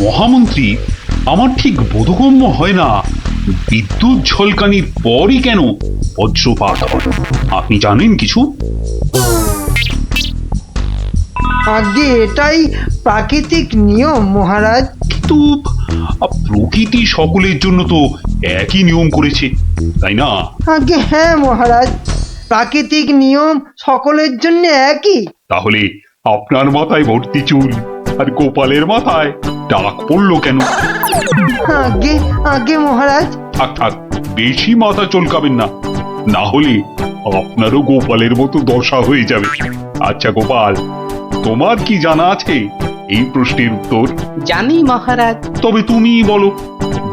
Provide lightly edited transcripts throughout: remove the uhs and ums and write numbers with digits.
মহামন্ত্রী, আমার ঠিক বোধগম্য হয় না বিদ্যুৎ ঝলকানির পরই কেন বজ্রপাত হয়। আপনি জানেন কিছু? আগে এটাই প্রাকৃতিক নিয়ম মহারাজ। কিন্তু প্রকৃতি সকলের জন্য তো একই নিয়ম করেছে, তাই না? আগে হ্যাঁ মহারাজ, প্রাকৃতিক নিয়ম সকলের জন্য একই। তাহলে আপনার মাথায় ভর্তি চুল আর গোপালের মাথায় টাক পড়লো কেন? আগে আগে মহারাজ। থাক থাক, বেশি মাথা চলকাবেন না, না হলে আপনারও গোপালের মতো দশা হয়ে যাবে। আচ্ছা গোপাল, তোমার কি জানা আছে এই প্রশ্নের উত্তর? জানি মহারাজ। তবে তুমি বলো,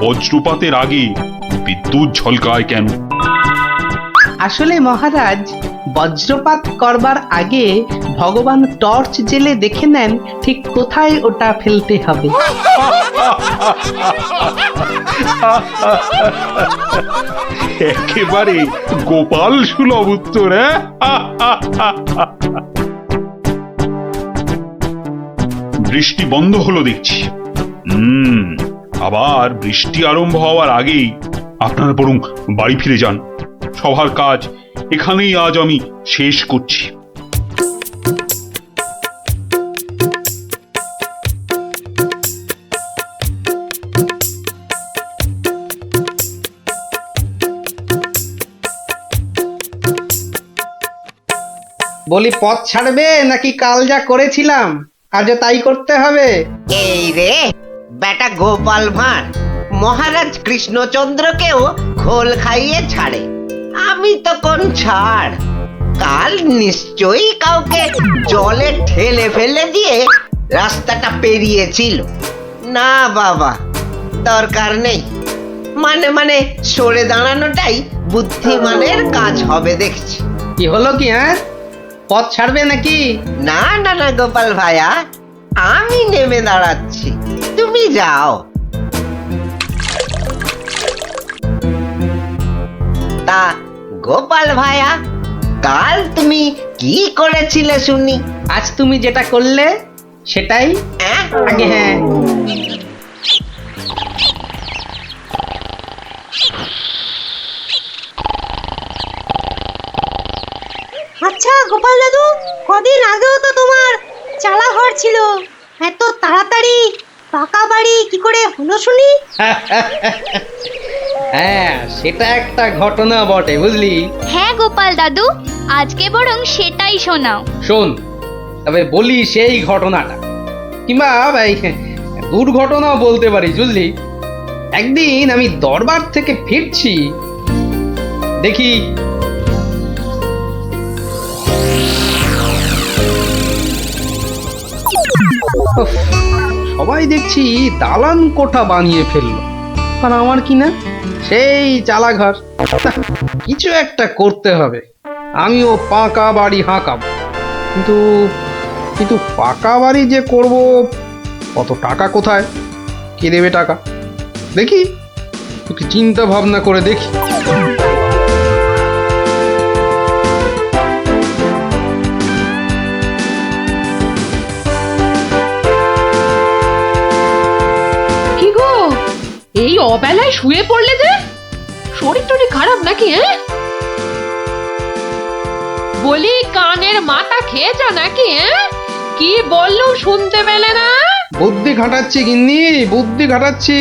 বজ্রপাতের আগে বিদ্যুৎ ঝলকায় কেন? আসলে মহারাজ, বজ্রপাত করবার আগে ভগবান টর্চ জেলে দেখে নেন ঠিক কোথায় ওটা ফেলতে হবে। একেবারে গোপাল সুলভ উত্তর। বৃষ্টি বন্ধ হলো দেখছি। আবার বৃষ্টি আরম্ভ হওয়ার আগেই আপনারা বরং বাড়ি ফিরে যান। সবার কাজ এখানেই আজ আমি শেষ করছি। বলি, পথ ছাড়বে নাকি কাল যা করেছিলাম আজও তাই করতে হবে? এই রে বেটা গোপাল ভাঁড়, মহারাজ কৃষ্ণচন্দ্রকেও খোল খাইয়ে ছাড়ে, আমি তো কোন ছাড়। কাল নিশ্চয়ই কাউকে জলে ঠেলে ফেলে দিয়ে রাস্তাটা পেরিয়েছিল। না বাবা, দরকার নেই। মানে সরে দাঁড়ানোটাই বুদ্ধিমানের কাজ হবে দেখছি। কি হলো কি? হ্যাঁ, পথ ছাড়বে নাকি? না না না গোপাল ভাইয়া, আমি নেমে দাঁড়াচ্ছি, তুমি যাও। তা গোপাল ভাইয়া, কাল তুমি কি করেছিলে শুনি? আজ তুমি যেটা করলে সেটাই অ্যাঁ? আগে। হ্যাঁ, আচ্ছা গোপাল দাদু, কদিন আগেও তো তোমার চালা ঘর ছিল, এত তাড়াতাড়ি পাকা বাড়ি কি করে হলো শুনি? হ্যাঁ, সেটা একটা ঘটনা বটে, বুঝলি? হ্যাঁ গোপাল দাদু, আজকে বরং সেটাই শোনাও। শোন, তবে বলি সেই ঘটনাটা, কিংবা এই দুর্ঘটনাও বলতে পারিস, বুঝলি? একদিন আমি দরবার থেকে ফিরছি, দেখি উফ, সবাই দেখছি দালান কোঠা বানিয়ে ফেললো, আর আমার কি না সেই চালাঘর। কিছু একটা করতে হবে, আমিও পাকা বাড়ি হাঁকাবো। কিন্তু কিন্তু পাকা বাড়ি যে করব, কত টাকা কোথায়, কে দেবে টাকা? দেখি একটু চিন্তা ভাবনা করে দেখি। কি গো, এই অবেলায় শুয়ে পড়লে যে? শরীর টরীর খারাপ নাকি? বলি, কানের মাথা খেয়েছ নাকি? কি বললুম শুনতে পেলে না? বুদ্ধি খাটাচ্ছি গিন্নি, বুদ্ধি খাটাচ্ছি।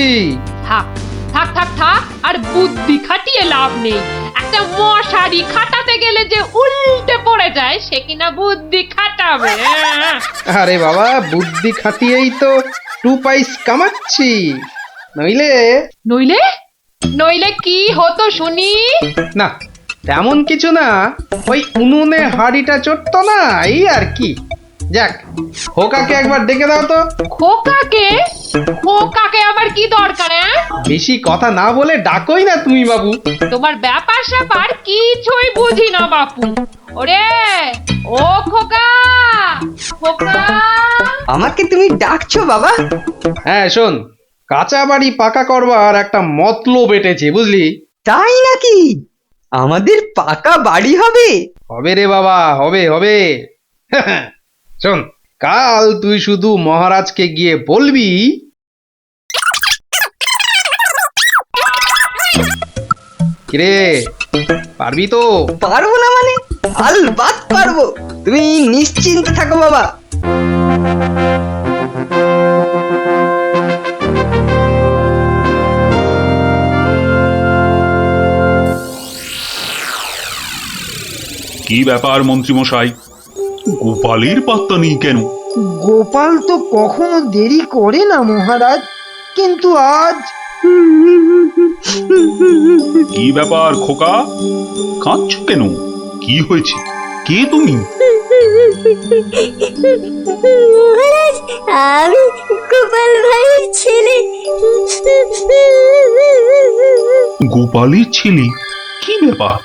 থাক থাক থাক থাক, আর বুদ্ধি খাটিয়ে লাভ নেই। একটা মশারি খাটাতে গেলে যে উল্টে পড়ে যায়, সে কিনা বুদ্ধি খাটাবে? আরে বাবা, বুদ্ধি খাটিয়েই তো 2 পয়সা কামাচ্ছি, নইলে নইলে নইলে কি হতো শুনি? না, তেমন কিছু না, ওই উনুনে হাড়িটা চড়তো না, এই আর কি। যাক, খোকাকে একবার ডেকে দাও তো। খোকাকে? খোকাকে আবার কি দরকার? বেশি কথা না বলে ডাকোই না তুমি বাবু। তোমার ব্যাপার স্যাপার কিছুই বুঝি না বাপু। ওরে ও খোকা, খোকা! আমাকে তুমি ডাকছো বাবা? হ্যাঁ শোন, কাঁচা বাড়ি পাকা করবার একটা মতলব এটেছে, বুঝলি? তাই নাকি? আমাদের পাকা বাড়ি হবে? হবে রে বাবা, হবে হবে। শোন, কাল তুই শুধু মহারাজকে গিয়ে বলবি কিরে পারবি তো? পারবো না মানে? আলবাত পারবো, তুমি নিশ্চিন্ত থাকো বাবা। কি ব্যাপার মন্ত্রীমশাই, গোপালের পাত্তা নেই কেন? গোপাল তো কখনো দেরি করে না মহারাজ, কিন্তু আজ কি ব্যাপার খোকা, কাঁদছো কেন? কি হয়েছে? কে তুমি? মহারাজ, আমি গোপাল ভাইয়ের ছেলে। গোপালের ছেলে? কি ব্যাপার,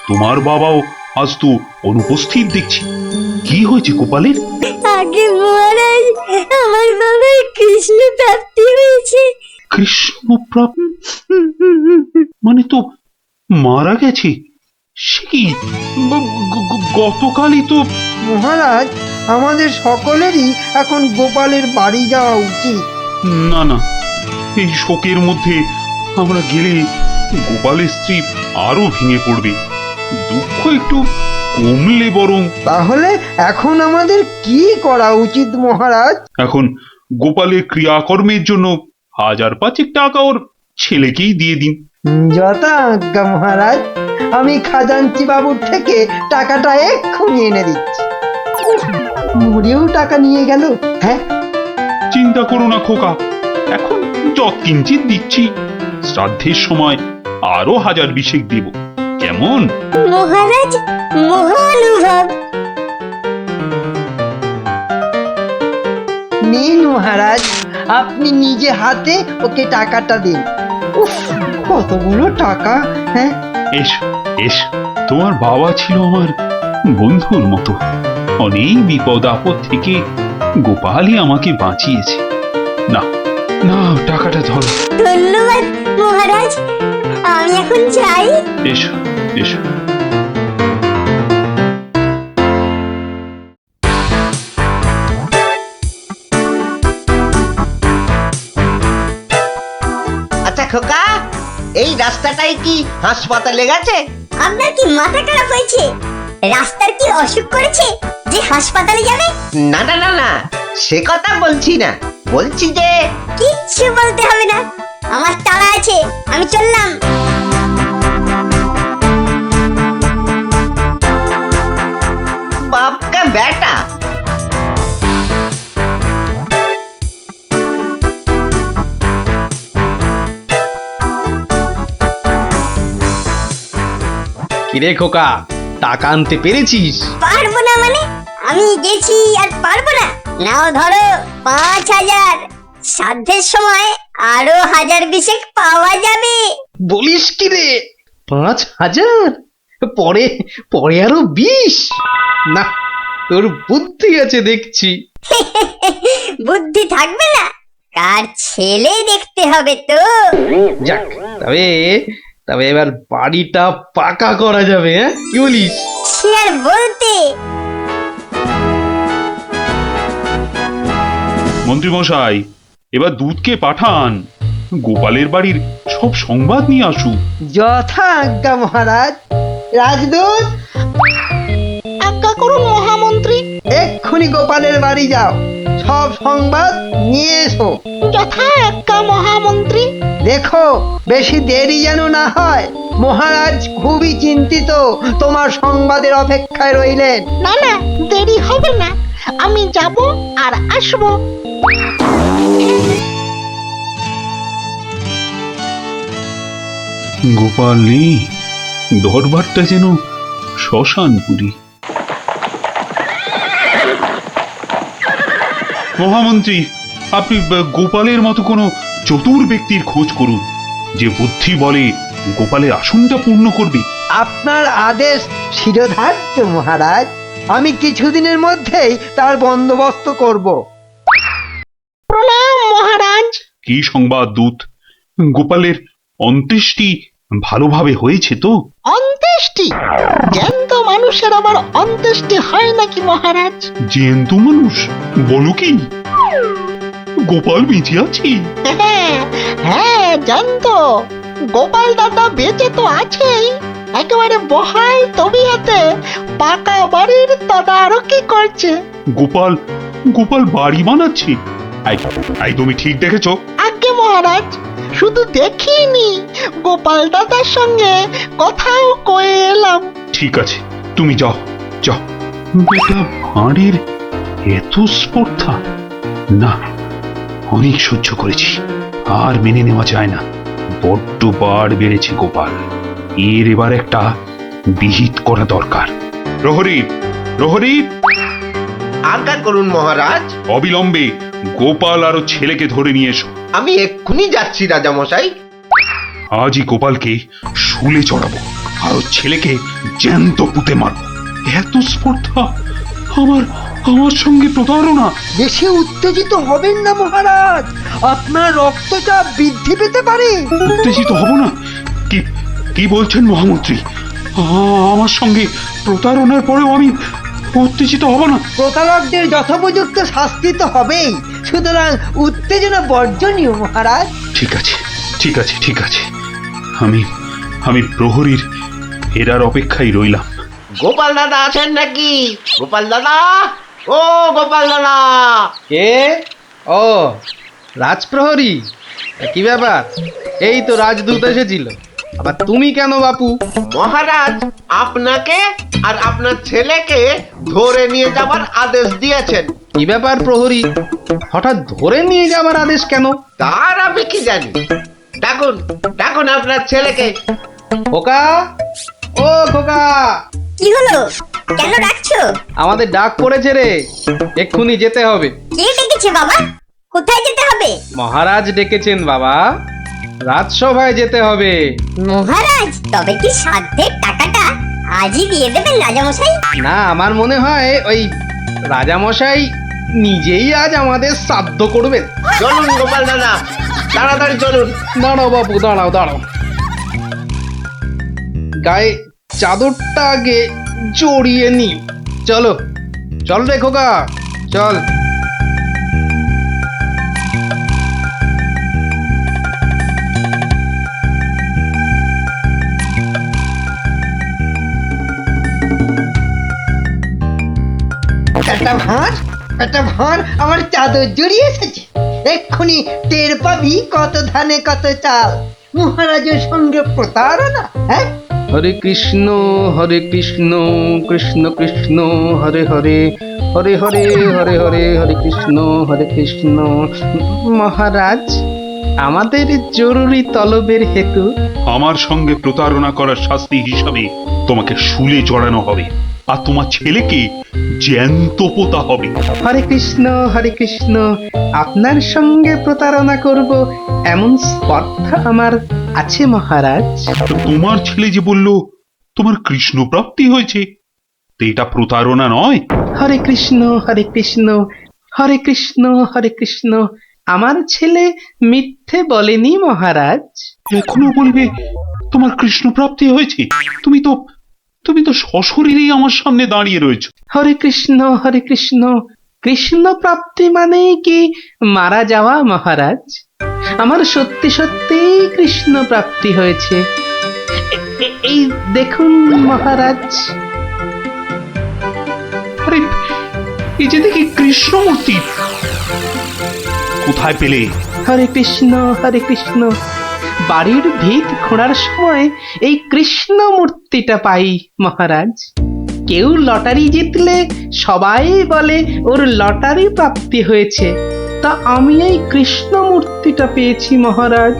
তোমার বাবাও আজ তো অনুপস্থিত দেখছি। কি হয়েছে গোপালের? আগে মহারাজ, আমার বাবার কৃষ্ণ প্রাপ্তি হয়েছে। কৃষ্ণপ্রাপ মানে তো মারা গেছে? সে কি, গতকালই তো। মহারাজ, আমাদের সকলেরই এখন গোপালের বাড়ি যাওয়া উচিত। না না, এই শোকের মধ্যে আমরা গেলে গোপালের স্ত্রী আরো ভেঙে পড়বে। দুঃখ একটু কমলে বরং। তাহলে এখন আমাদের কি করা উচিত মহারাজ? এখন গোপালের ক্রিয়াকর্মের জন্য 1000-5 টাকা ওর ছেলেকেই দিয়ে দিন। যথা আজ্ঞা মহারাজ, আমি খাজাঞ্চি বাবুর থেকে টাকাটা এক্ষুনি এনে দিচ্ছি। মরেও টাকা নিয়ে গেল। হ্যাঁ, চিন্তা করো না খোকা, এখন যৎকিঞ্চিত দিচ্ছি, শ্রাদ্ধের সময় আরো 1000 দেব, কেমন? মহারাজ, মহানুভব। নিন মহারাজ, আপনি নিজে হাতে ওকে টাকাটা দিন। উফ, কতগুলো টাকা! হ্যাঁ, এসো এসো, তোমার বাবা ছিল আমার বন্ধুর মতো। অনেক বিপদ আপদ থেকে গোপালই আমাকে বাঁচিয়েছে। না না, টাকাটা ধরো। ধন্যবাদ মহারাজ, আমি এখন যাই। এসো এসো। আচ্ছা খোকা, এই রাস্তাটাই কি হাসপাতালে গেছে? আপনার কি মাথা খারাপ হয়েছে? রাস্তার কি অসুখ করেছে যে হাসপাতালে যাবে? না না না না, সে কথা বলছি না, বলছি যে কিচ্ছু বলতে হবে না, আমার তালা আছে, আমি চললাম। বাপকা বেটা। কিরে খোকা, টাকা আনতে পেরেছিস? পারবো না মানে? আমি গেছি আর পারবো না? নাও ধরো 5000, সাধ্যের সময় আরো 1000 পাওয়া যাবে। বলিস কি রে, 5000? পরে পরে আরো 20? না, তোর বুদ্ধি আছে দেখছি। বুদ্ধি থাকবে না? কার ছেলে দেখতে হবে তো। যাক, তবে তবে এবার বাড়িটা পাকা করা যাবে, হ্যাঁ কি বলিস? সে আর বলতে। মন্ত্রীমশাই, এবার দুধকে পাঠান, গোপালের বাড়ির সব সংবাদ নিয়ে আসুক। যথা আজ্ঞা মহারাজ। রাজদূত, আজ্ঞা করুন মহামন্ত্রী। এক্ষুনি গোপালের বাড়ি যাও, সব সংবাদ নিয়ে এসো। যথা আজ্ঞা মহামন্ত্রী। দেখো বেশি দেরি যেন না হয়। মহারাজ খুবই চিন্তিত, তোমার সংবাদের অপেক্ষায় রইলেন। না না, দেরি হবে না, আমি যাব আর আসবো। গোপাল নেই, দরবারটা যেন শ্মশানপুরী। মহামন্ত্রী, আপনি গোপালের মতো কোনো চতুর ব্যক্তির খোঁজ করুন, যে বুদ্ধি বলে গোপালের আসনটা পূর্ণ করবে। আপনার আদেশ শিরোধার্য মহারাজ, আমি কিছুদিনের মধ্যেই তার বন্দোবস্ত করব। প্রণাম মহারাজ। কি সংবাদ দূত? গোপালের অন্ত্যেষ্টি ভালোভাবে হয়েছে তো? অন্ত্যেষ্টি? জ্যান্ত মানুষের আবার অন্ত্যেষ্টি হয় নাকি মহারাজ? জ্যান্ত মানুষ? বলো কি? গোপাল বেঁচে আছে? হ্যাঁ, জ্যান্ত। গোপাল দাদা বেঁচে তো আছেই, একেবারে বহাল তবিয়তে পাকা বাড়ির তদারকি করছে। গোপাল গোপাল বাড়ি বানাচ্ছে? এই তুমি ঠিক দেখেছো? আজ্ঞে মহারাজ, শুধু দেখিনি, গোপাল দাদার সঙ্গে কথাও কয়ে এলাম। ঠিক আছে, তুমি যাও যাও। বেটা ভাঁড়ের এত স্পর্ধা! না, অনেক সহ্য করেছি, আর মেনে নেওয়া যায় না। বড্ড বার বেড়েছে গোপাল, এর এবার একটা বিহিত করা দরকার। প্রহরী, প্রহরী, আজ্ঞা করুন মহারাজ। অবিলম্বে গোপাল আর ওর ছেলেকে ধরে নিয়ে এসো। আমি এক্ষুনি যাচ্ছি রাজামশাই। আজই গোপালকে শুলে চড়াবো, আর ওর ছেলেকে জ্যান্ত পুঁতে মারবো। এত স্পর্ধা! আমার আমার সঙ্গে প্রতারণা! বেশি উত্তেজিত হবেন না মহারাজ, আপনার রক্তচাপ বৃদ্ধি পেতে পারে। উত্তেজিত হব না? কি কি বলছেন মহামন্ত্রী? আমার সঙ্গে প্রতারণার পরেও আমি উত্তেজিত হব না? প্রতারকদের যথোপযুক্ত শাস্তি তো হবেই, সুতরাং উত্তেজনা বর্জনীয় মহারাজ। ঠিক আছে, ঠিক আছে, ঠিক আছে। আমি আমি প্রহরীর এরার অপেক্ষায় রইলাম। গোপাল দাদা আছেন নাকি? গোপাল দাদা, ও গোপাল দাদা। কে? ও, রাজপ্রহরী, কি ব্যাপার? এই তো রাজদূত এসেছিল, আবার তুমি কেন বাপু? মহারাজ আপনাকে আর আপনার ছেলেকে ধরে নিয়ে যাবার আদেশ দিয়েছেন। কি ব্যাপার প্রহরী, হঠাৎ ধরে নিয়ে যাওয়ার আদেশ কেন? তার আমি কি জানি। ডাকুন, ডাকুন আপনার ছেলেকে। খোকা, ও খোকা, কি হলো? কেন ডাকছো? আমাদের ডাক পড়েছে রে, এক্ষুনি যেতে হবে। কে ডেকেছে বাবা? কোথায় যেতে হবে? মহারাজ ডেকেছেন বাবা, রাজসভায় যেতে হবে। মহারাজ, তবে কি সাধ্যের টাকাটা আজই দিয়ে দেবেন রাজামশাই? না, আমার মনে হয় ওই রাজামশাই নিজেই আজ আমাদের শ্রাদ্ধ করবেন। চলুন গোপাল দাদা, তাড়াতাড়ি চলুন। দাঁড়াও বাপু, দাঁড়াও দাঁড়াও, গায়ে চাদরটা আগে জড়িয়ে নি। চলো, চল রে খোকা, চল। একটা ভাঁড় আমার চাদর জড়িয়ে এসেছে। এক্ষুনি টের পাবি কত ধানে কত চাল। মহারাজের সঙ্গে প্রতারণা, হ্যাঁ? হরে কৃষ্ণ কৃষ্ণ কৃষ্ণ হরে হরে, হরে হরে হরে হরে, হরে কৃষ্ণ। মহারাজ, আমাদের জরুরি তলবের হেতু আমার সঙ্গে প্রতারণা করার শাস্তি হিসাবে তোমাকে শুলে চড়ানো হবে, আর তোমার ছেলেকে জ্যান্ত পোতা হবে। হরে কৃষ্ণ, আপনার সঙ্গে প্রতারণা করব এমন স্পর্ধা আমার আছে মহারাজ। তো তোমার ছেলে যে বলল তোমার কৃষ্ণ প্রাপ্তি হয়েছে, তো এটা প্রতারণা নয়? হরে কৃষ্ণ হরে কৃষ্ণ, আমার ছেলে মিথ্যে বলেনি মহারাজ। এখনো বলবে তোমার কৃষ্ণ প্রাপ্তি হয়েছে? তুমি তো সশরীরেই আমার সামনে দাঁড়িয়ে রয়েছো। হরে কৃষ্ণ কৃষ্ণ প্রাপ্তি মানেই কি মারা যাওয়া মহারাজ? আমার সত্যি সত্যি কৃষ্ণ প্রাপ্তি হয়েছে। এই দেখুন মহারাজ। আরে, এই যে দেখি কৃষ্ণমূর্তি, কোথায় পেলে? হরে কৃষ্ণ, বাড়ির ভিত খোঁড়ার সময় এই কৃষ্ণ মূর্তিটা পাই মহারাজ। কেউ লটারি জিতলে সবাই বলে ওর লটারি প্রাপ্তি হয়েছে, তা আমি এই কৃষ্ণ মূর্তিটা পেয়েছি মহারাজ।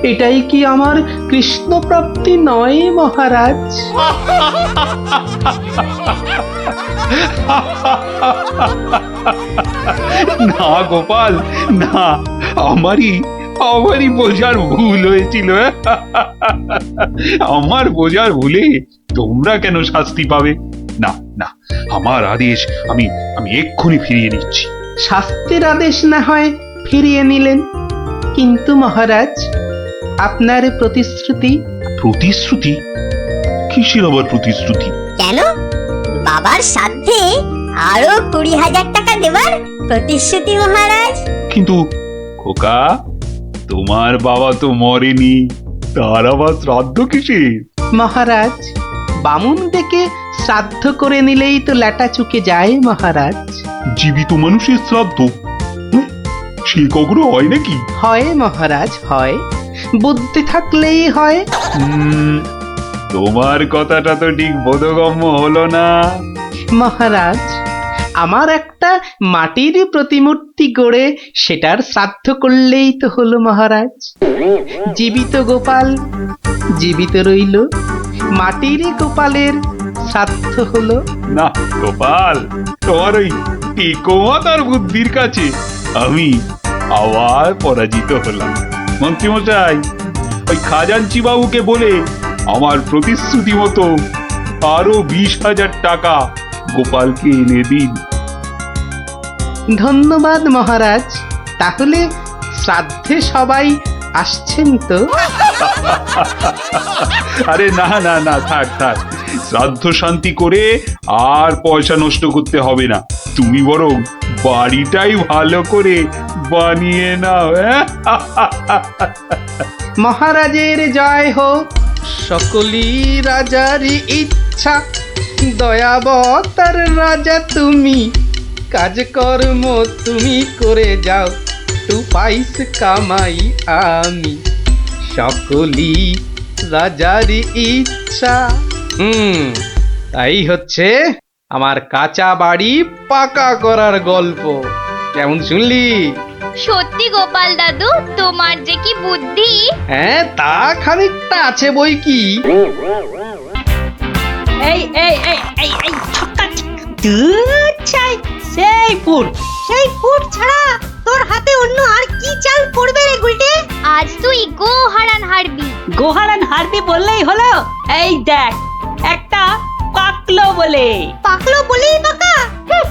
এটাই কি আমার কৃষ্ণ প্রাপ্তি নয় মহারাজ? না গোপাল, না, আমারই বোঝার ভুল হয়েছিল। আমার বোঝার ভুলে তোমরা কেন শাস্তি পাবে? না না, আমার আদেশ আমি এক্ষুনি ফিরিয়ে নিচ্ছি। শাস্তির আদেশ না হয় ফিরিয়ে নিলেন, কিন্তু মহারাজ আপনার প্রতিশ্রুতি? প্রতিশ্রুতি? কিসের আবার প্রতিশ্রুতি? কেন? বাবার সাধ্যে আরো 20,000 টাকা দেবার প্রতিশ্রুতি মহারাজ। কিন্তু খোকা, তোমার বাবা তো মরেনি, তার আবার শ্রাদ্ধ কিসের? মহারাজ, বামুন ডেকে শ্রাদ্ধ করে নিলেই তো ল্যাটা চুকে যায় মহারাজ। জীবিত মানুষের শ্রাদ্ধ? হুঁ, সে কখনো হয় নাকি? হয় মহারাজ, হয়। বুদ্ধি থাকলেই হয়। তোমার কথাটা তো ঠিক বোধগম্য হলো না। মহারাজ, আমার একটা মাটির প্রতিমূর্তি গড়ে সেটার শ্রাদ্ধ করলেই তো হলো মহারাজ। জীবিত গোপাল জীবিত রইল, মাটির গোপালের শ্রাদ্ধ হলো। না গোপাল, তোমার ওই টেকোমাতার বুদ্ধির কাছে আমি আবার পরাজিত হলাম। মন্ত্রীমশাই, ওই খাজাঞ্চি বাবুকে বলে আমার প্রতিশ্রুতি মতো আরো 20,000 টাকা গোপালকে এনে দিন। ধন্যবাদ মহারাজ। তাহলে শ্রাদ্ধে সবাই আসছেন তো? আরে না না না, থাক থাক, শ্রাদ্ধ শান্তি করে আর পয়সা নষ্ট করতে হবে না। তুমি বরং বাড়িটাই ভালো করে বানিয়ে নাও। মহারাজের জয় হোক, সকলি রাজারই ইচ্ছা। দয়াবতার রাজা তুমি, কাজকর্ম তুমি করে যাও, তু পাইস কামাই আমি, সকলি রাজারই ইচ্ছা। তাই হচ্ছে আমার কাঁচা বাড়ি পাকা করার গল্প। কেমন শুনলি? সত্যি গোপাল দাদু, তোমার যে কি বুদ্ধি! হ্যাঁ, তা খানিকটা আছে বই কি। এই এই এই এই এই ছক্কা দুধ চাই সেই ফুট ছাড়া তোর হাতে অন্য আর কি চাল পড়বে রে গুলটে? আজ তুই গো হারান হারবি। গোহারান হারবি বললেই হলো। এই দেখ, একটা পাকলো বলে। পাকলো বলেই পাকা? হুঁ,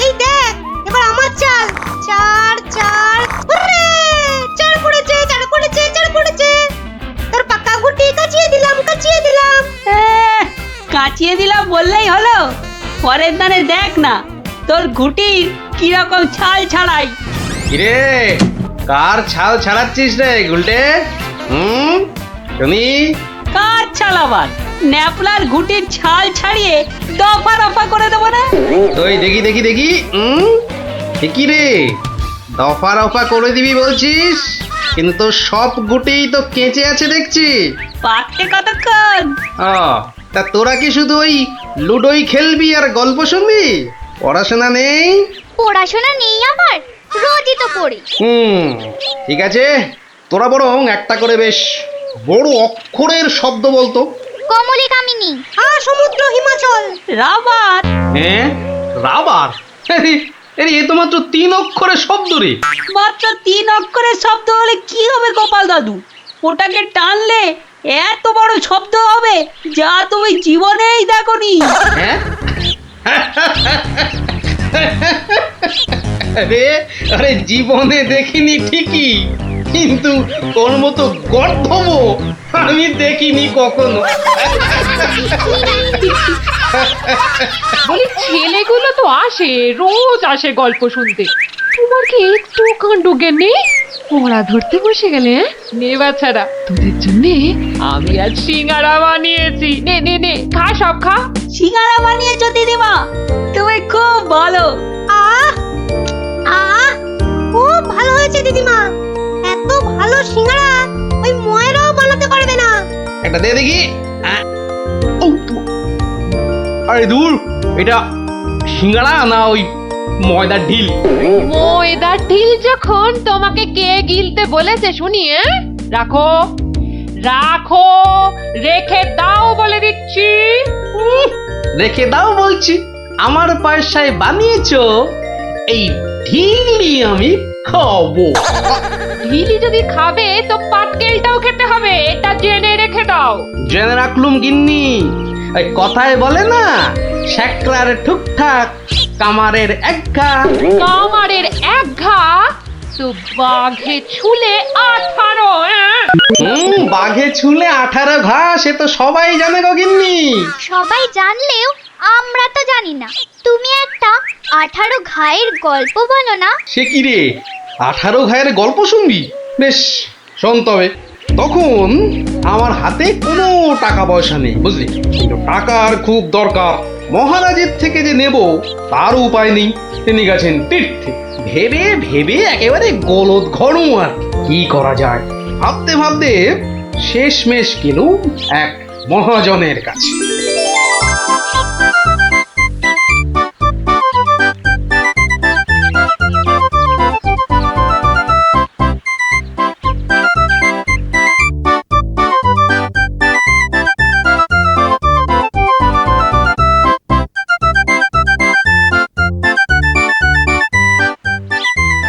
এই দেখ এবার আমার চাল। চার চার হুররে! চার পড়েছে, চার পড়েছে, চার পড়েছে। তোর পাকা গুটি কাচিয়ে দিলাম। কাচিয়ে দিলাম বললেই হলো। পরের দানে দেখ না তোর ঘুটির কিরকম ছাল ছাড়াই। কিরে, কার ছাল ছাড়াচ্ছিস রে গুলটে? শুনি। কার ছাল আবার? ন্যাপলার ঘুটির ছাল ছাড়িয়ে দফা রফা করে দেবো না? ওই দেখি দেখি দেখি। ঠিকই রে, দফা রফা করে দিবি বলছিস, কিন্তু তোর সব গুটেই তো কেঁচে আছে দেখছি। পাকতে কতক্ষণ? তা তোরা কি শুধু ওই লুডোই খেলবি আর গল্প শুনবি? পড়াশোনা নেই? পড়াশোনা নেই আমার, রোজই তো পড়ি। ঠিক আছে, তোরা বরং একটা করে বেশ বড় অক্ষরের শব্দ বলতো। কমলি কামিনী। সমুদ্র হিমাচল। রাবার। হ্যাঁ, রাবার? এ তো মাত্র 3 অক্ষরের শব্দ রে। মাত্র 3 অক্ষরের শব্দ হলে কি হবে গোপাল দাদু? ওটাকে টানলে এত বড় শব্দ হবে যা তুমি জীবনেই দেখোনি। হ্যাঁ? আরে জীবনে দেখিনি ঠিকই, কিন্তু তোর মতো গর্ধব আমি দেখিনি কখনো। বলি ছেলেগুলো তো আসে, রোজ আসে গল্প শুনতে। তোমার কি একটু কাণ্ড জ্ঞান নেই? পড়া ধরতে বসে গেলে? নে বাচ্চারা, তোদের জন্য আমি আজ সিঙ্গারা বানিয়েছি। নে নে নে, খা, সব খা। সিঙ্গারা বানিয়েছো দিদিমা? তুমি খুব ভালো। খুব ভালো হয়েছে দিদিমা। এত ভালো সিঙ্গারা ওই ময়রাও বানাতে পারবে না। একটা দে দেখি। আরে দূর, এটা সিঙ্গারা না ওই ময়দার ঢিল? ময়দার ঢিল যখন তোমাকে কে গিলতে বলেছে শুনি? রাখো রাখো, রেখে দাও বলে দিচ্ছি। রেখে দাও বলছি? আমার পয়সায় বানিয়েছো? এই ঢিলি আমি খাবো। ঢিলি যদি খাবে তো পাটকেলটাও খেতে হবে, এটা জেনে রেখে দাও। জেনে রাখলুম গিন্নি। ওই কথায় বলে না, শেকরার ঠুকঠাক কামারের এক ঘা। কামারের এক ঘা তো বাঘে ছুলে 18। বাঘে ছুলে 18 ঘা, সে তো সবাই জানে গো গিন্নি। সবাই জানলেও আমরা তো জানি না। তুমি একটা 18 ঘায়ের গল্প বলো না। সে কি রে, 18 ঘায়ের গল্প শুনবি? বেশ, শোন তবে। তখন আমার হাতে কোনো টাকা পয়সা নেই, বুঝলি? কিন্তু টাকার খুব দরকার। মহারাজের থেকে যে নেব তার উপায় নেই। তিনি গেছেন তীর্থে। ভেবে ভেবে একেবারে গলদ ঘনু। আর কি করা যায় ভাবতে ভাবতে শেষমেশ গেলুম এক মহাজনের কাছে।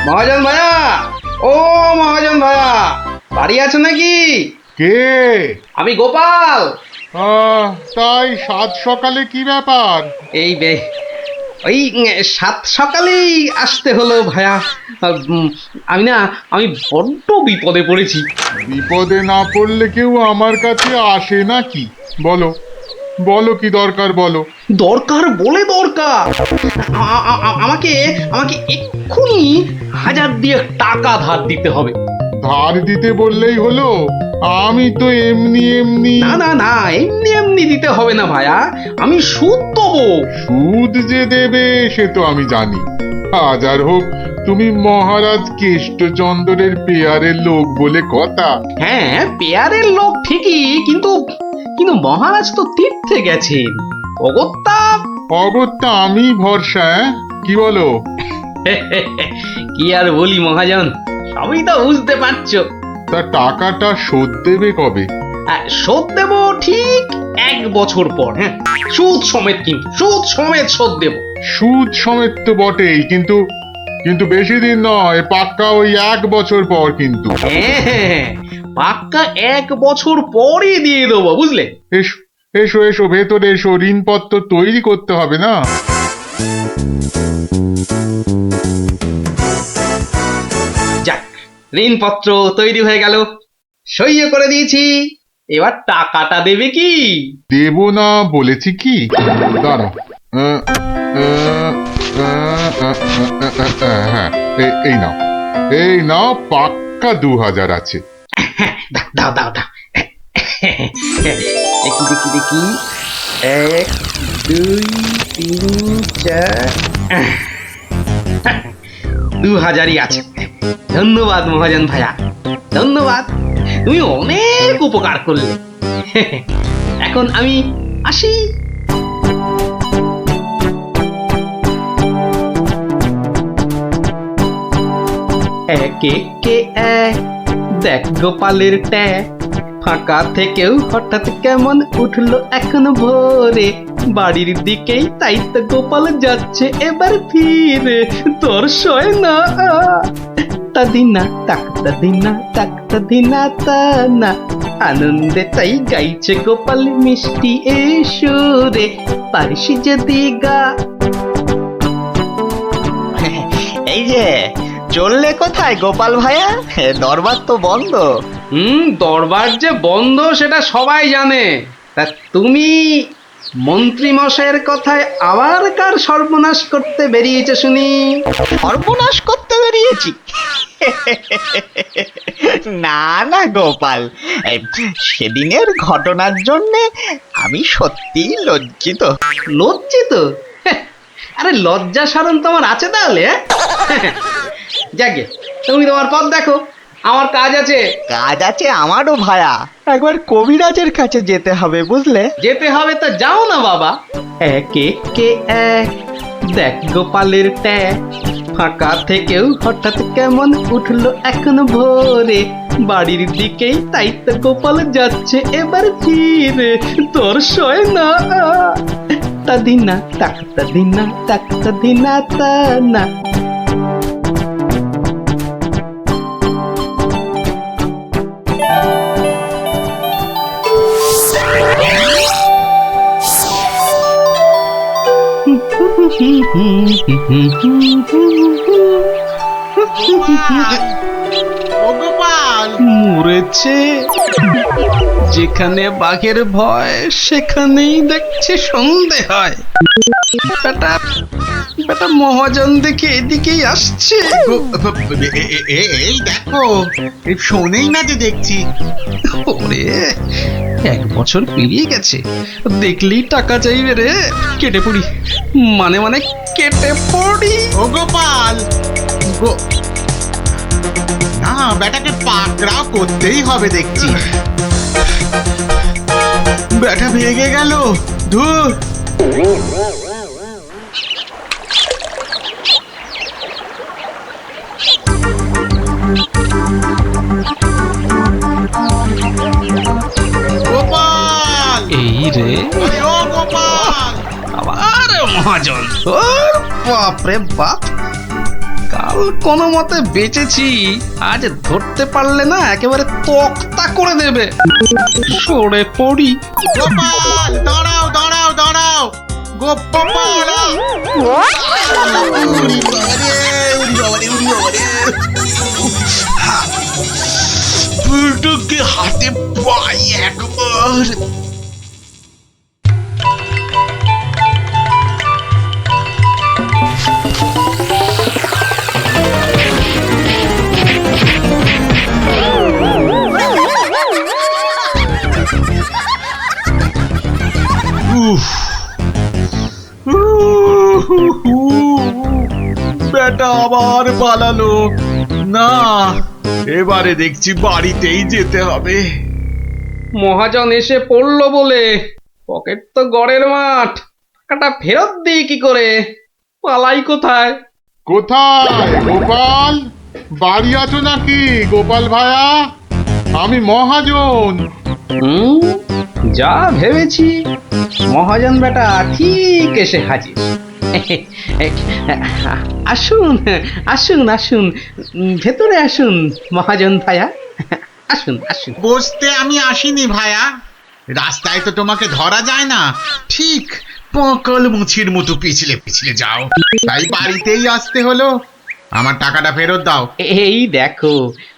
মহাজন ভাইয়া, ও মহাজন ভাইয়া, বাড়ি আছে নাকি? কে? আমি গোপাল। তাই সাত সকালে কি ব্যাপার? এই ওই সাত সকালেই আসতে হলো ভাইয়া। আমি বড্ড বিপদে পড়েছি। বিপদে না পড়লে কেউ আমার কাছে আসে নাকি? বলো বলো, কি দরকার বলো। দরকার বলে দরকার। আমাকে আমাকে এক্ষুনি 1000 দিয়ে টাকা ধার দিতে হবে। ধার দিতে বললেই হলো? আমি তো এমনি এমনি। না না না, এমনি এমনি দিতে হবে না ভাইয়া, আমি সুদ দেবো। সুদ যে দেবে সে তো আমি জানি। হাজার হোক তুমি মহারাজ কেষ্টচন্দ্রের পেয়ারের লোক বলে কথা। হ্যাঁ, পেয়ারের লোক ঠিকই, কিন্তু কিন্তু মহারাজ তো তীর্থে গেছেন। অগত্যা অগত্যা আমি ভরসা। কি বলো? কি আর বলি মহাজন, সবই তো বুঝতে পারছো। তা টাকাটা শোধ দেবে কবে? শোধ দেব ঠিক 1 বছর পর। হ্যাঁ, সুদ সমেত, কিন্তু সুদ সমেত শোধ দেব। সুদ সমেত তো বটেই, কিন্তু কিন্তু বেশি দিন নয়, পাক্কা ওই 1 বছর পর কিন্তু। হ্যাঁ, পাক্কা 1 বছর পরই দিয়ে দেবো, বুঝলে? এসো এসো এসো, ভেতরে এসো, ঋণপত্র তৈরি করতে হবে না? যাক, ঋণপত্র তৈরি হয়ে গেল, সইও করে দিয়েছি। এবার টাকাটা দেবে কি? দেব না বলেছি কি? দাঁড়াও। হ্যাঁ, এই নাও, এই নাও, পাক্কা 2000 আছে। দাও দাও দাও। দেখি দেখি দেখি, 1 2 3 4, 2000ই আছে। ধন্যবাদ মহাজন ভাইয়া, ধন্যবাদ। তুমি অনেক উপকার করলে। এখন আমি আসি। একে কে এক, দেখ গোপালের ট্যাগ। ফাঁকা থেকেও হঠাৎ কেমন উঠলো এখন ভোরে। বাড়ির দিকেই তাই তো গোপাল যাচ্ছে এবার ফিরে। তোর সয় না তা দিনা তাকতা দিনা তাকতা দিনা তা না। আনন্দে তাই গাইছে গোপাল মিষ্টি এই সুরে। পারিস যদি গা। এই যে চললে কোথায় গোপাল ভাইয়া? দরবার তো বন্ধ। দরবার যে বন্ধ সেটা সবাই জানে। তা তুমি মন্ত্রী মশাইয়ের কথায় আবার কার সর্বনাশ করতে বেরিয়েছে শুনি? সর্বনাশ করতে বেরিয়েছি? না না গোপাল, সেদিনের ঘটনার জন্যে আমি সত্যিই লজ্জিত। লজ্জিত? আরে লজ্জা শরম তোমার আছে তাহলে? যাকে, তুমি তোমার পথ দেখো, আমার কাজ আছে। কাজ আছে আমারও ভায়া, একবার কবিরাজের কাছে যেতে হবে বুঝলে। যেতে হবে তো যাও না বাবা। একে কে এক, দেখ গোপালের ট্যাগ। ফাঁকা থেকেও হঠাৎ কেমন উঠলো এখন ভোরে। বাড়ির দিকেই তাই তো গোপাল যাচ্ছে এবার ফিরে। তোর সয় না তা দিনা তাকতা দিনা তাকতা দিনা তা না। গোপাল মরেছে। যেখানে বাঘের ভয় সেখানেই দেখছে সন্ধে হয়। বেটা বেটা মহাজন দেখে এদিকেই আসছে। এই দেখো, এই শোনেই না যে দেখছি। ওরে 1 বছর পেরিয়ে গেছে, দেখলেই টাকা চাইবে রে। কেটে পড়ি, মানে মানে কেটে পড়ি। ও গোপাল, না বেটাকে পাকড়াও করতেই হবে দেখছি। বেটা ভেগে গেল, ধুর। গোপাল, এই রে, আরে ও গোপাল, আবার মহাজন। ওর বাপরে বাপ, কাল কোনো মতে বেঁচেছি, আজ ধরতে পারলে না একেবারে তক্তা করে দেবে। সরে পড়ি। গোপাল, দাঁড়াও দাঁড়াও দাঁড়াও, গোপাল। উড়ি বাবারে, উড়ি বাবারে, উড়ি বাবারে। বুলটুকে হাতে পাই একবার। বেটা আবার পালালো। না, এবারে দেখছি বাড়িতেই যেতে হবে। মহাজন এসে পড়লো বলে পকেট তো গড়ের মাঠ, টাকাটা ফেরত দিই কি করে? পালাই কোথায়? কোথায় গোপাল? বাড়ি আছো নাকি গোপাল ভায়া? আমি মহাজন। যা ভেবেছি, মহাজন বেটা ঠিক এসে হাজির। আসুন আসুন আসুন, ভেতরে আসুন মহাজন ভাইয়া, আসুন আসুন। বসতে আমি আসিনি ভায়া, রাস্তায় তো তোমাকে ধরা যায় না, ঠিক পকল মুছির মতো পিছলে পিছলে যাও, তাই বাড়িতেই আসতে হলো। আমার টাকাটা ফেরত দাও। এই দেখো,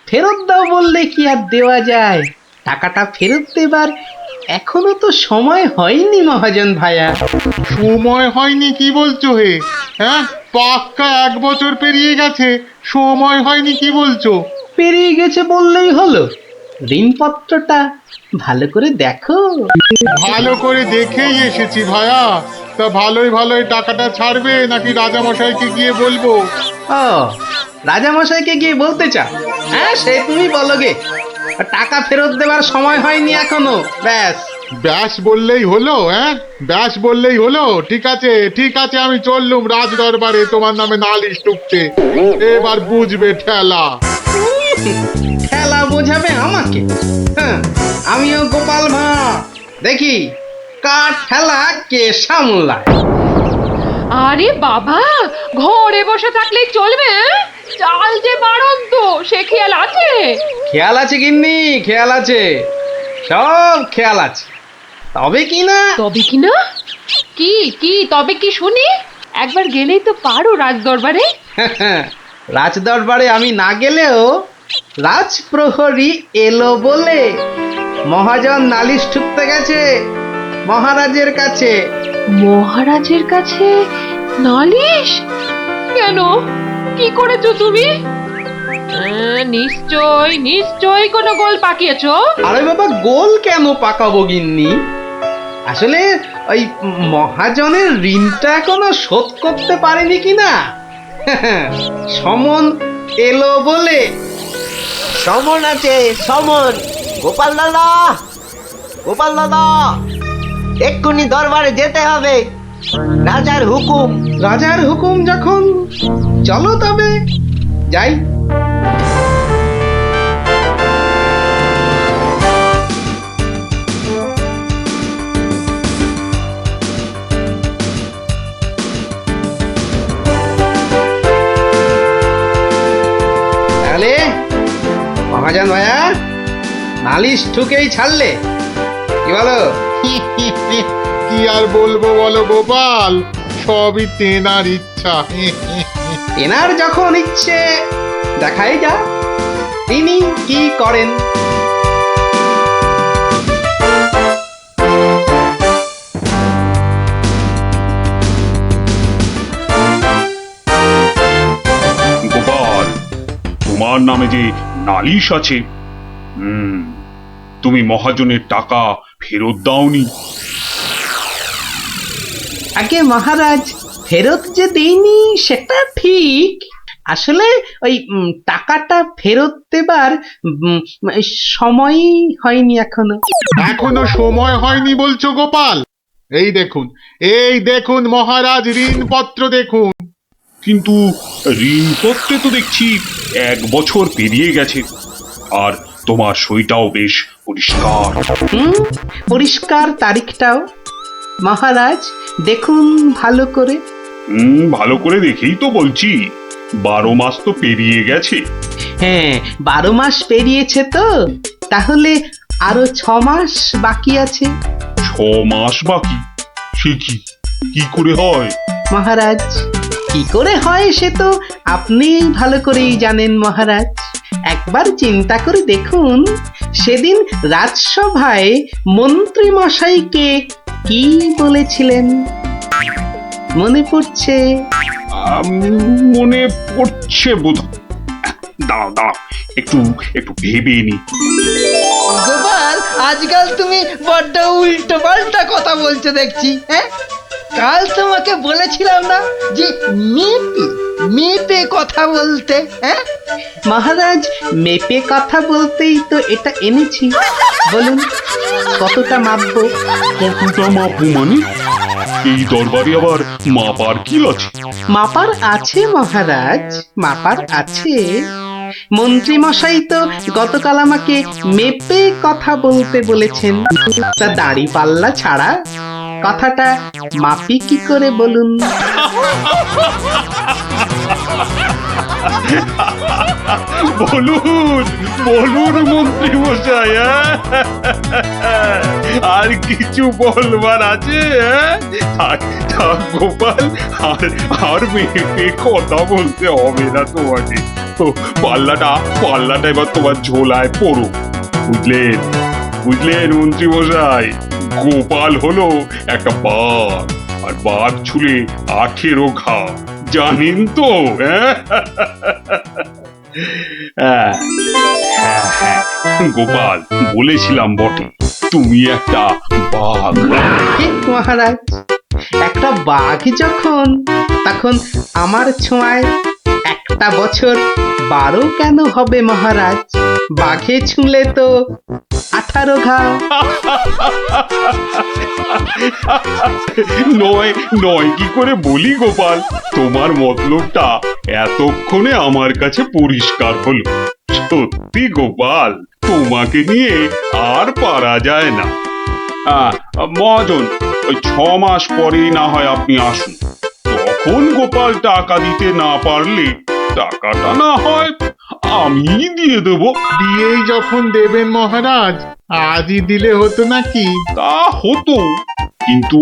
ফেরত দাও বললে কি আর দেওয়া যায়? টাকাটা ফেরত দেবার এখনো তো সময় হয়নি মহাজন ভাইয়া। সময় হয়নি কি বলছো হে? হ্যাঁ, পাক্কা 1 বছর পেরিয়ে গেছে, সময় হয়নি কি বলছো? পেরিয়ে গেছে বললেই হলো? ঋণপত্রটা ভালো করে দেখো। ভালো করে দেখেই এসেছি ভায়া। তা ভালোই ভালোই টাকাটা ছাড়বে নাকি রাজামশাইকে গিয়ে বলবো? ও, রাজামশাইকে গিয়ে বলতে চাও? হ্যাঁ, সে তুমি বলো গে। টাকা ফেরত দেবার সময় হয়নি এখনো, ব্যাস। ব্যাস বললেই হলো? হ্যাঁ, ব্যাস বললেই হলো? ঠিক আছে ঠিক আছে, আমি চললুম রাজ দরবারে তোমার নামে নালিশ টুকতে। এবার বুঝবে ঠেলা। খেলা বোঝাবে আমাকে? হ্যাঁ, আমিও গোপাল ভাঁ, দেখি কার ঠেলা কে সামলায়। আরে বাবা, ঘরে বসে থাকলেই চলবে? চাল যে বাড়ন্ত, সে খেয়াল আছে? খেয়াল আছে গিন্নি, খেয়াল আছে, সব খেয়াল আছে। তবে কি না, তবে কি না? কি কি তবে কি শুনি? একবার গেলেই তো পারো রাজ দরবারে। রাজ দরবারে আমি না গেলেও রাজপ্রহরী এলো বলে মহাজন নালিশ ঠুকতে গেছে মহারাজের কাছে। মহারাজের কাছে নালিশ? কেন, কি করেছো তুমি? নিশ্চয় নিশ্চয় কোনো গোল পাকিয়েছো। আরে বাবা, গোল কেন পাকাবো গিন্নি? আসলে ওই মহাজনের ঋণটা এখনো শোধ করতে পারেনি কিনা। সমন এলো বলে। সমন আছে, সমন। গোপাল দাদা, গোপাল দাদা, এক্ষুনি দরবারে যেতে হবে, রাজার হুকুম। রাজার হুকুম যখন, চলো তবে যাই। তাহলে মহাজন ভাইয়া নালিশ ঠুকেই ছাড়লে, কি বলো? কি আর বলবো বলো গোপাল, সবই তেনার ইচ্ছা। এনার যখন ইচ্ছে, দেখাই যা তিনি কি করেন। তোমার নামে যে নালিশ আছে। তুমি মহাজনের টাকা ফেরত দাওনি। আগে মহারাজ, ফেরত যে দেইনি সেটা ঠিক, আসলে ওই টাকাটা ফেরত দেবার সময়ই হয়নি এখনো। এখনো সময় হয়নি বলছো গোপাল? এই দেখুন মহারাজ, ঋণপত্র দেখুন। কিন্তু ঋণপত্রে তো দেখছি 1 বছর পেরিয়ে গেছে, আর তোমার সইটাও বেশ পরিষ্কার। পরিষ্কার তারিখটাও। মহারাজ দেখুন ভালো করে। ভালো করে দেখেই তো বলছি, 12 মাস তো পেরিয়ে গেছে। হ্যাঁ, 12 মাস পেরিয়েছে তো, তাহলে আরো 6 মাস বাকি আছে। 6 মাস বাকি? সে কি করে হয়? মহারাজ, কি করে হয় সে তো আপনি ভালো করেই জানেন মহারাজ। একবার চিন্তা করে দেখুন, সেদিন রাজসভায় মন্ত্রী মশাইকে কি বলেছিলেন? মনে পড়ছে? মনে পড়ছে বোধ। দাঁড়াও একটু ভেবে নি। গোপাল, আজকাল তুমি বড্ড উল্টো পাল্টা কথা বলছো দেখছি। হ্যাঁ, কাল তোমাকে বলেছিলাম না যে মেপে কথা বলতে? হ্যাঁ মহারাজ, মেপে কথা বলতেই তো এটা এনেছি। বলুন কতটা মাপবো? কতটা মাপবো মানে? এই দরবারে আবার মাপার কি আছে? মাপার আছে মহারাজ, মাপার আছে। মন্ত্রী মশাই তো গতকাল আমাকে মেপে কথা বলতে বলেছেন, তা দাড়ি পাল্লা ছাড়া কথাটা মাপি কি করে বলুন? বলুন মন্ত্রী মশাই, আর কিছু বলবার আছে? গোপাল, আর মেপে কথা বলতে হবে না তোমাকে। পাল্লাটা এবার তোমার ঝোলায় পড়ো। বুঝলেন মন্ত্রী মশাই? গোপাল হলো একটা বাঘ, আর বাঘ ছুলে 18 ঘা, জানেন তো? হ্যাঁ, গোপাল, বলেছিলাম বটে, তুমি একটা বাঘ। ঠিক মহারাজ, একটা বাঘ যখন, তখন আমার ছোঁয়ায় একটা বছর 12 কেন হবে মহারাজ? বাঘে ছুঁলে তো 18 ঘা। নয় কি করে বলি গোপাল? তোমার মতলবটা এতক্ষণে আমার কাছে পরিষ্কার হলো। সত্যি গোপাল, তোমাকে নিয়ে আর পারা যায় না। মহাজন, ওই 6 মাস পরেই না হয় আপনি আসুন। তখন গোপাল টাকা দিতে না পারলে টাকাটা না হয় আমি দিয়ে দেব। দিয়েই যখন দেবেন মহারাজ, আজই দিলে হতো নাকি? তা হতো, কিন্তু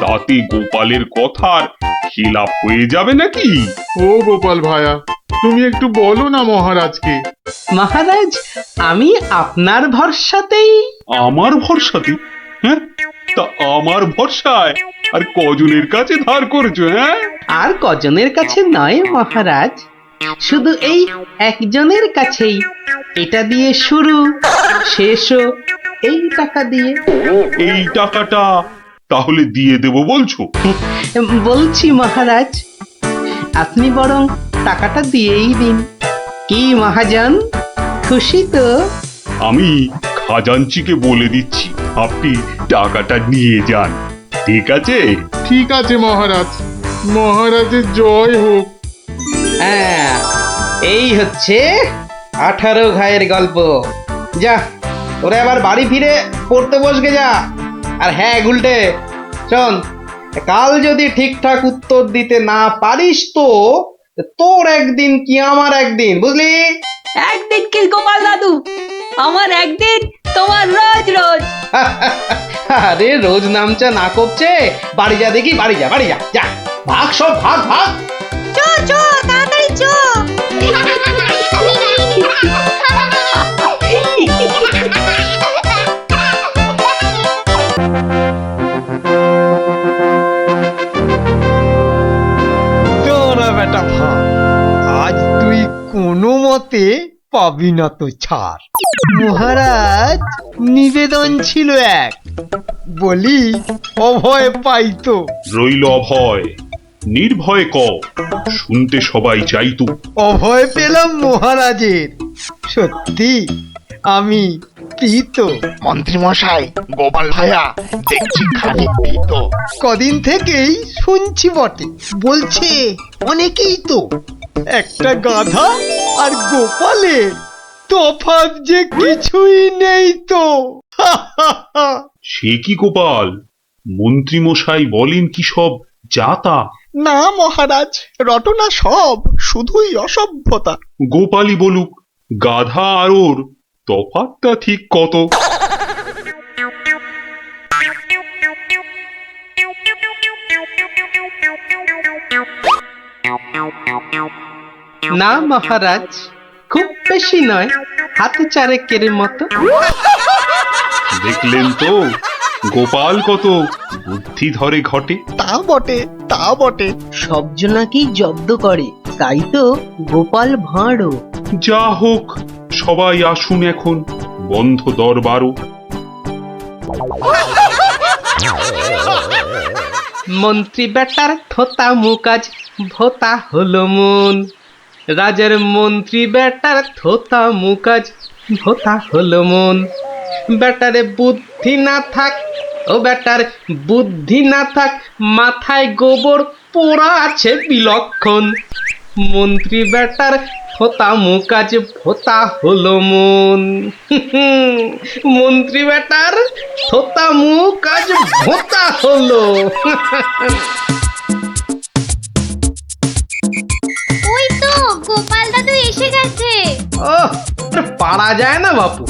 তাতে গোপালের কথার খিলাপ হয়ে যাবে নাকি? ও গোপাল ভায়া, তুমি একটু বলো না মহারাজকে। মহারাজ, আমি আপনার ভরসাতেই। আমার ভরসাতে? হ্যাঁ, তা আমার ভরসায় আর কজনের কাছে ধার করেছো? হ্যাঁ, আর কজনের কাছে নয় মহারাজ, শুধু এই একজনের কাছেই। এটা দিয়ে শুরু, শেষও এই টাকা দিয়ে। এই টাকাটা তাহলে দিয়ে দেব বলছো? বলছি মহারাজ, আপনি বরং টাকাটা দিয়েই দিন। কি মহাজন, খুশি তো? আমি খাজাঞ্চিকে বলে দিচ্ছি, আপনি টাকাটা নিয়ে যান। ঠিক আছে? ঠিক আছে মহারাজ, মহারাজের জয় হোক। হ্যাঁ, এই হচ্ছে 18 ঘায়ের গল্প। যা, ওরা আবার বাড়ি ফিরে পড়তে বসবে যা। আর হ্যাঁ গুলটে, শোন, কাল যদি ঠিকঠাক উত্তর দিতে না পারিস তো তোর একদিন কি আমার একদিন, বুঝলি? একদিন কি গোপাল দাদু, আমার একদিন, তোমার রোজ রোজ। আরে রোজ নামচা না করছে, বাড়ি যা দেখি, বাড়ি যা, যা ভাগ, সব ভাগ। চো চো, তাড়াতাড়ি চো। তোরা বেটা ভাব, আজ তুই কোনো মতে পাবি না তো ছাড়। মহারাজ নিবেদন ছিল এক, বলি অভয় পাইতো। রইল অভয়, নির্ভয় ক, শুনতে সবাই চাইতো। অভয় পেলাম মহারাজের, সত্যি আমি প্রীত। মন্ত্রী মশাই, গোপাল ভাইয়া দেখছি খানিক ভীত। কদিন থেকেই শুনছি বটে, বলছে অনেকেই তো একটা গাধা আর গোপালের তফাৎ যে কিছুই নেই তো। সে কি গোপাল, মন্ত্রী মশাই বলেন কি সব যাতা? না মহারাজ, রটনা সব, শুধুই অসভ্যতা। গোপালই বলুক, গাধা আর ওর তফাৎটা ঠিক কত? না মহারাজ, খুব বেশি নয়, হাতে চারেকের মতো। দেখলেন তো গোপাল কত বুদ্ধি ধরে ঘটে। তা বটে, তা বটে। সব জনাকেই জব্দ করে, তাই তো গোপাল ভাঁড়ও। যা হোক, সবাই আসুন এখন, বন্ধ দরবারও। মন্ত্রী বেটার থোতা মুকাজ ভোতা হলো মন। রাজার মন্ত্রী বেটার থোতা মুকাজ ভোতা হলো মন। বেটারে বুদ্ধি না থাক, ও বেটার বুদ্ধি না থাক, মাথায় গোবর পোড়া আছে বিলক্ষণ। মন্ত্রী বেটার থোতা মুকাজ ভোতা হলো মন। মন্ত্রী বেটার থোতা মুকাজ ভোতা হলো। ওই তো গোপাল দাদু এসে গেছে। ওহ, পারা যায় না বাপু।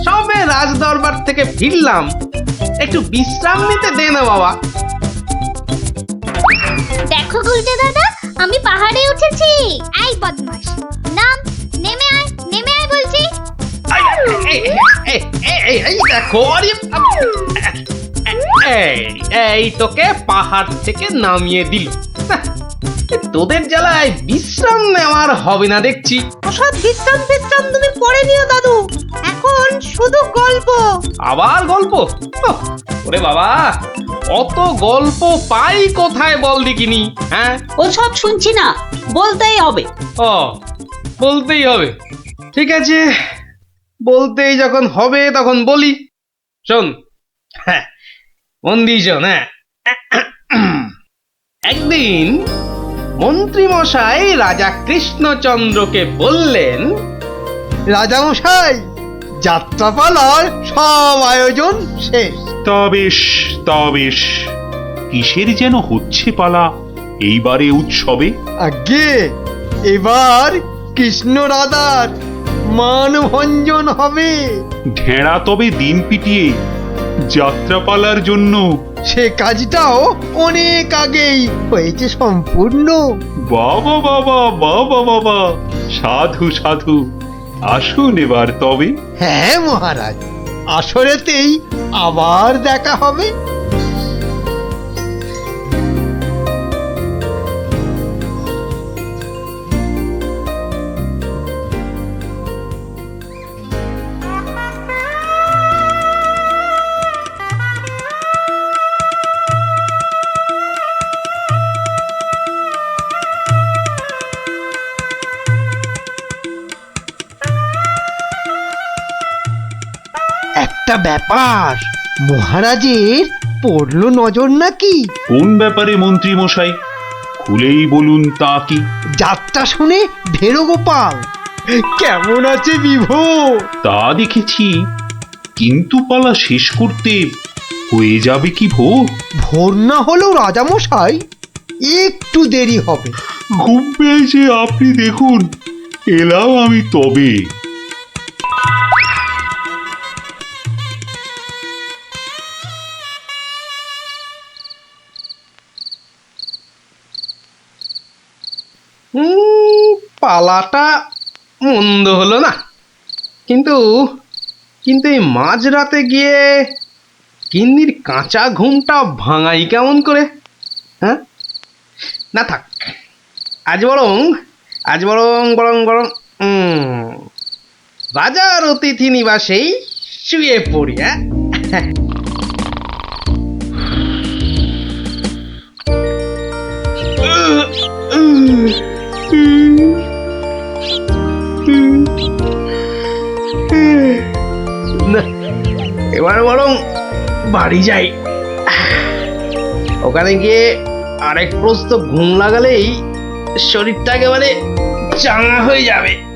সবে রাজ দরবার থেকে ফিরলাম, একটু বিশ্রাম নিতে দে না বাবা। দেখো গুলটে দাদা, আমি পাহাড়ে উঠেছি। এই বদমাশ, নাম, নেমে আয়, নেমে আয় বলছি। এই দেখো, এই তোকে পাহাড় থেকে নামিয়ে দিল। তোদের জ্বালায় বিশ্রাম নেওয়ার হবে না দেখছি। ওসব বিশ্রাম বিশ্রাম তুমি পড়ে নিও দাদু, এখন শুধু গল্প। আবার গল্প? ওরে বাবা, অত গল্প পাই কোথায় বল দেখিনি? হ্যাঁ, ওসব শুনছি না, বলতেই হবে। ও, বলতেই হবে। ঠিক আছে, বলতেই যখন হবে তখন বলি। শোন, হ্যাঁ, মন দিয়ে শোন। হ্যাঁ, একদিন মন্ত্রী মশাই রাজা কৃষ্ণচন্দ্রকে বললেন, রাজামশাই, যাত্রাপালার সব আয়োজন শেষ। তা বেশ, তা বেশ, কিসের যেন হচ্ছে পালা এইবারে উৎসবে? আগে এবার কৃষ্ণ রাধার মানভঞ্জন হবে। ঢেঁড়া তবে দিন পিটিয়ে যাত্রাপালার জন্য। সে কাজটাও অনেক আগেই হয়েছে সম্পূর্ণ। বাবা বাবা বাবা বাবা, সাধু সাধু, আসুন এবার তবে। হ্যাঁ মহারাজ, আসরেতেই আবার দেখা হবে। একটা ব্যাপার, মহারাজের পড়লো নজর নাকি? কোন ব্যাপারে মন্ত্রী মশাই, খুলেই বলুন তা কি? যাত্রা শুনে ভেরো গোপাল কেমন আছে বিভোর? তা দেখেছি, কিন্তু পালা শেষ করতে হয়ে যাবে কি ভোর? ভোর না হলেও রাজামশাই একটু দেরি হবে। ঘুম পেয়েছে আপনি দেখুন, এলাম আমি তবে। পালাটা মন্দ হলো না, কিন্তু কিন্তু এই মাঝরাতে গিয়ে গিন্নির কাঁচা ঘুমটা ভাঙাই কেমন করে? হ্যাঁ, না থাক, আজ বরং বরং রাজার অতিথি নিবাসেই শুয়ে পড়ি। হ্যাঁ না, এবার বরং বাড়ি যাই। ওখানে গিয়ে আরেক প্রস্ত ঘুম লাগালেই শরীরটা একেবারে চাঙা হয়ে যাবে।